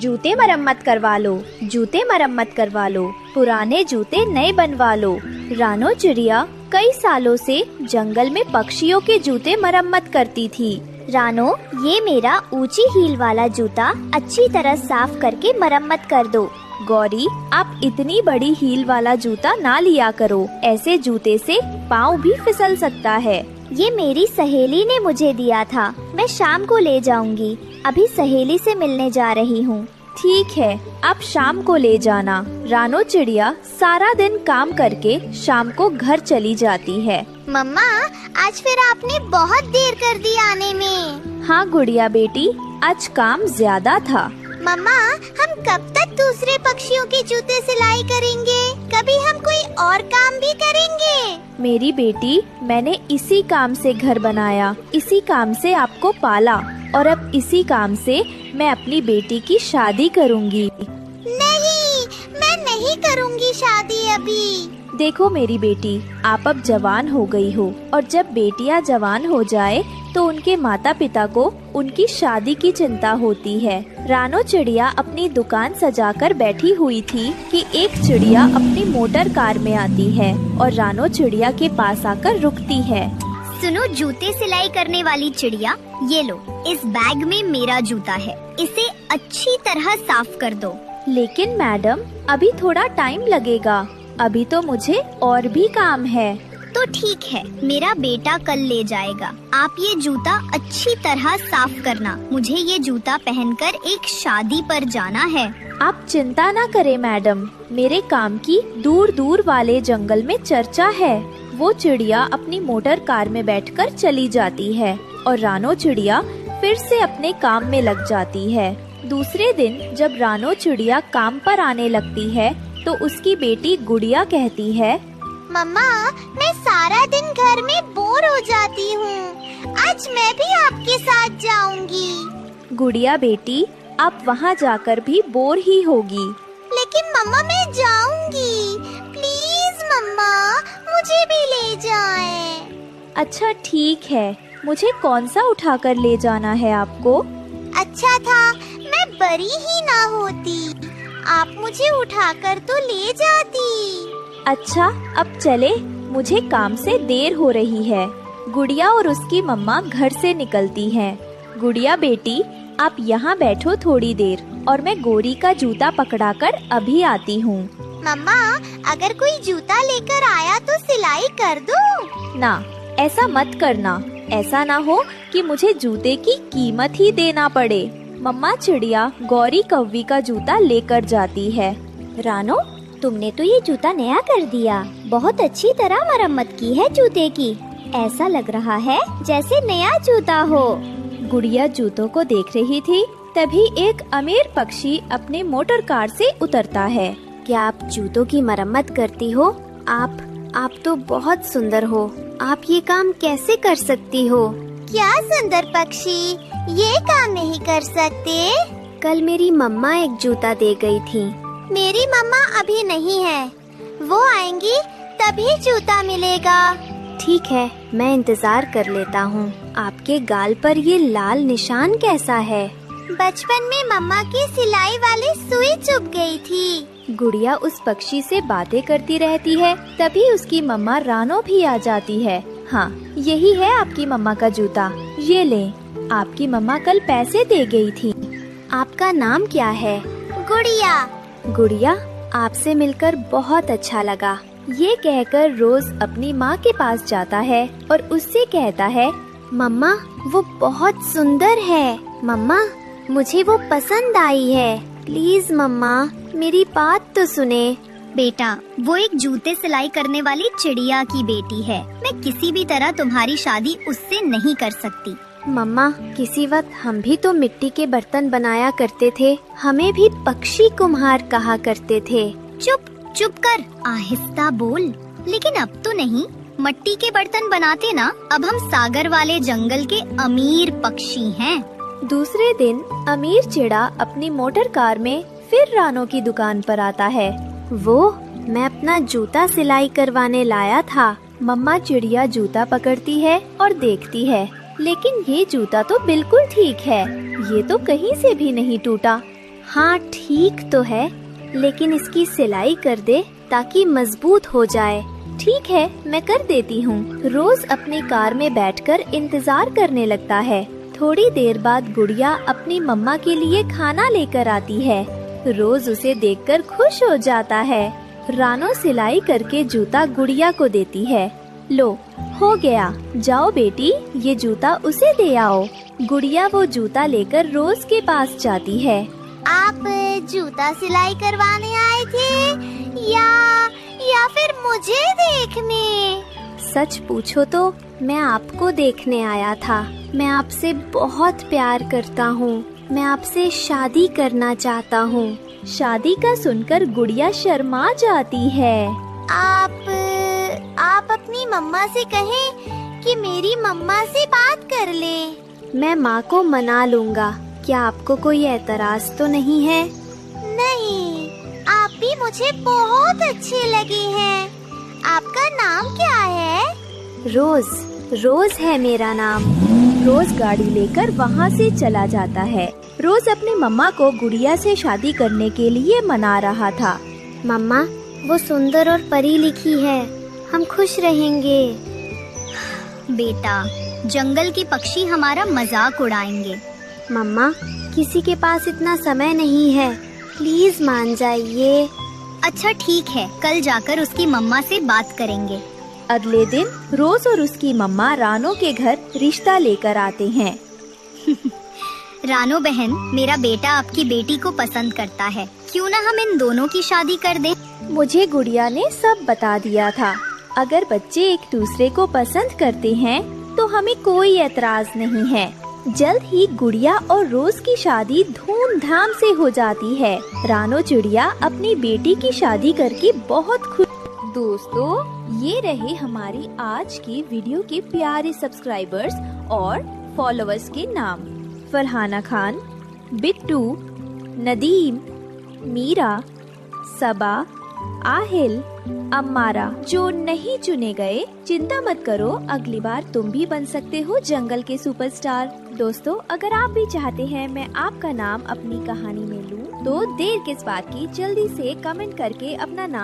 जूते मरम्मत करवा लो, जूते मरम्मत करवा लो, पुराने जूते नए बनवा लो। रानो चिड़िया कई सालों से जंगल में पक्षियों के जूते मरम्मत करती थी। रानो, ये मेरा ऊंची हील वाला जूता अच्छी तरह साफ करके मरम्मत कर दो। गौरी, आप इतनी बड़ी हील वाला जूता ना लिया करो, ऐसे जूते से पाँव भी फिसल सकता है। ये मेरी सहेली ने मुझे दिया था, मैं शाम को ले जाऊंगी। अभी सहेली से मिलने जा रही हूँ। ठीक है, आप शाम को ले जाना। रानो चिड़िया सारा दिन काम करके शाम को घर चली जाती है। मम्मा, आज फिर आपने बहुत देर कर दी आने में। हाँ गुड़िया बेटी, आज काम ज्यादा था। मम्मा, हम कब तक दूसरे पक्षियों के जूते सिलाई करेंगे? कभी हम कोई और काम भी करेंगे? मेरी बेटी, मैंने इसी काम से घर बनाया, इसी काम से आपको पाला, और अब इसी काम से मैं अपनी बेटी की शादी करूंगी। नहीं, मैं नहीं करूंगी शादी अभी। देखो मेरी बेटी, आप अब जवान हो गई हो, और जब बेटियां जवान हो जाए तो उनके माता पिता को उनकी शादी की चिंता होती है। रानो चिड़िया अपनी दुकान सजाकर बैठी हुई थी कि एक चिड़िया अपनी मोटर कार में आती है और रानो चिड़िया के पास आकर रुकती है। सुनो जूते सिलाई करने वाली चिड़िया, ये लो, इस बैग में मेरा जूता है, इसे अच्छी तरह साफ कर दो। लेकिन मैडम, अभी थोड़ा टाइम लगेगा, अभी तो मुझे और भी काम है। तो ठीक है, मेरा बेटा कल ले जाएगा। आप ये जूता अच्छी तरह साफ करना, मुझे ये जूता पहनकर एक शादी पर जाना है। आप चिंता ना करें मैडम, मेरे काम की दूर दूर वाले जंगल में चर्चा है। वो चिड़िया अपनी मोटर कार में बैठकर चली जाती है और रानो चिड़िया फिर से अपने काम में लग जाती है। दूसरे दिन जब रानो चिड़िया काम पर आने लगती है तो उसकी बेटी गुड़िया कहती है, मम्मा, मैं सारा दिन घर में बोर हो जाती हूँ, आज मैं भी आपके साथ जाऊंगी। गुड़िया बेटी, आप वहाँ जाकर भी बोर ही होगी। लेकिन मम्मा, मैं जाऊंगी, प्लीज मम्मा, मुझे भी ले जाएं। अच्छा ठीक है, मुझे कौन सा उठाकर ले जाना है आपको? अच्छा था मैं बड़ी ही ना होती, आप मुझे उठाकर तो ले जाती। अच्छा, अब चले, मुझे काम से देर हो रही है। गुड़िया और उसकी मम्मा घर से निकलती हैं। गुड़िया बेटी, आप यहाँ बैठो थोड़ी देर और मैं गोरी का जूता पकड़ाकर अभी आती हूँ। मम्मा, अगर कोई जूता लेकर आया तो सिलाई कर दो। ना, ऐसा मत करना, ऐसा ना हो कि मुझे जूते की कीमत ही देना पड़े। मम्मा चिड़िया गौरी कौवी का जूता लेकर जाती है। रानो, तुमने तो ये जूता नया कर दिया, बहुत अच्छी तरह मरम्मत की है जूते की, ऐसा लग रहा है जैसे नया जूता हो। गुड़िया जूतों को देख रही थी, तभी एक अमीर पक्षी अपने मोटर कार से उतरता है। क्या आप जूतों की मरम्मत करती हो? आप तो बहुत सुंदर हो, आप ये काम कैसे कर सकती हो? क्या सुंदर पक्षी, ये काम नहीं कर सकते? कल मेरी मम्मा एक जूता दे गई थी। मेरी मम्मा अभी नहीं है, वो आएंगी तभी जूता मिलेगा। ठीक है, मैं इंतजार कर लेता हूँ। आपके गाल पर ये लाल निशान कैसा है? बचपन में मम्मा की सिलाई वाली सुई चुभ गई थी। गुड़िया उस पक्षी से बातें करती रहती है, तभी उसकी मम्मा रानो भी आ जाती है। हाँ, यही है आपकी मम्मा का जूता, ये लें, आपकी मम्मा कल पैसे दे गई थी। आपका नाम क्या है? गुड़िया। गुड़िया, आपसे मिलकर बहुत अच्छा लगा। ये कहकर रोज अपनी माँ के पास जाता है और उससे कहता है, मम्मा वो बहुत सुंदर है, मम्मा मुझे वो पसंद आई है, प्लीज मम्मा मेरी बात तो सुने। बेटा, वो एक जूते सिलाई करने वाली चिड़िया की बेटी है, मैं किसी भी तरह तुम्हारी शादी उससे नहीं कर सकती। मम्मा, किसी वक्त हम भी तो मिट्टी के बर्तन बनाया करते थे, हमें भी पक्षी कुम्हार कहा करते थे। चुप कर, आहिस्ता बोल। लेकिन अब तो नहीं, मिट्टी के बर्तन बनाते ना, अब हम सागर वाले जंगल के अमीर पक्षी हैं। दूसरे दिन अमीर चिड़ा अपनी मोटर कार में फिर रानो की दुकान पर आता है। वो, मैं अपना जूता सिलाई करवाने लाया था। मम्मा चिड़िया जूता पकड़ती है और देखती है, लेकिन ये जूता तो बिल्कुल ठीक है, ये तो कहीं से भी नहीं टूटा। हाँ ठीक तो है, लेकिन इसकी सिलाई कर दे ताकि मजबूत हो जाए। ठीक है, मैं कर देती हूँ। रोज अपनी कार में बैठकर इंतजार करने लगता है। थोड़ी देर बाद गुड़िया अपनी मम्मा के लिए खाना लेकर आती है। रोज उसे देखकर खुश हो जाता है। रानो सिलाई करके जूता गुड़िया को देती है। लो, हो गया, जाओ बेटी, ये जूता उसे दे आओ। गुड़िया वो जूता लेकर रोज के पास जाती है। आप जूता सिलाई करवाने आए थे या फिर मुझे देखने? सच पूछो तो मैं आपको देखने आया था। मैं आपसे बहुत प्यार करता हूँ। मैं आपसे शादी करना चाहता हूँ। शादी का सुनकर गुड़िया शर्मा जाती है। आप अपनी मम्मा से कहें कि मेरी मम्मा से बात कर ले। मैं माँ को मना लूँगा। क्या आपको कोई एतराज तो नहीं है? नहीं, आप भी मुझे बहुत अच्छे लगे हैं। आपका नाम क्या है? रोज है मेरा नाम। रोज गाड़ी लेकर वहाँ से चला जाता है। रोज अपनी मम्मा को गुड़िया से शादी करने के लिए मना रहा था। मम्मा, वो सुंदर और पढ़ी लिखी है, हम खुश रहेंगे। बेटा, जंगल के पक्षी हमारा मजाक उड़ाएंगे। मम्मा, किसी के पास इतना समय नहीं है, प्लीज मान जाइए। अच्छा ठीक है, कल जाकर उसकी मम्मा से बात करेंगे। अगले दिन रोज और उसकी मम्मा रानो के घर रिश्ता लेकर आते हैं। रानो बहन, मेरा बेटा आपकी बेटी को पसंद करता है, क्यों ना हम इन दोनों की शादी कर दें? मुझे गुड़िया ने सब बता दिया था। अगर बच्चे एक दूसरे को पसंद करते हैं तो हमें कोई एतराज नहीं है। जल्द ही गुड़िया और रोज की शादी धूमधाम से हो जाती है। रानो चिड़िया अपनी बेटी की शादी करके बहुत खुश। दोस्तों, ये रहे हमारी आज की वीडियो के प्यारे सब्सक्राइबर्स और फॉलोअर्स के नाम। फरहाना खान, बिट्टू, नदीम, मीरा, सबा, आहिल, अम्मारा। जो नहीं चुने गए, चिंता मत करो, अगली बार तुम भी बन सकते हो जंगल के सुपरस्टार। दोस्तों, अगर आप भी चाहते हैं मैं आपका नाम अपनी कहानी में लूं, तो देर किस बात की, जल्दी से कमेंट करके अपना नाम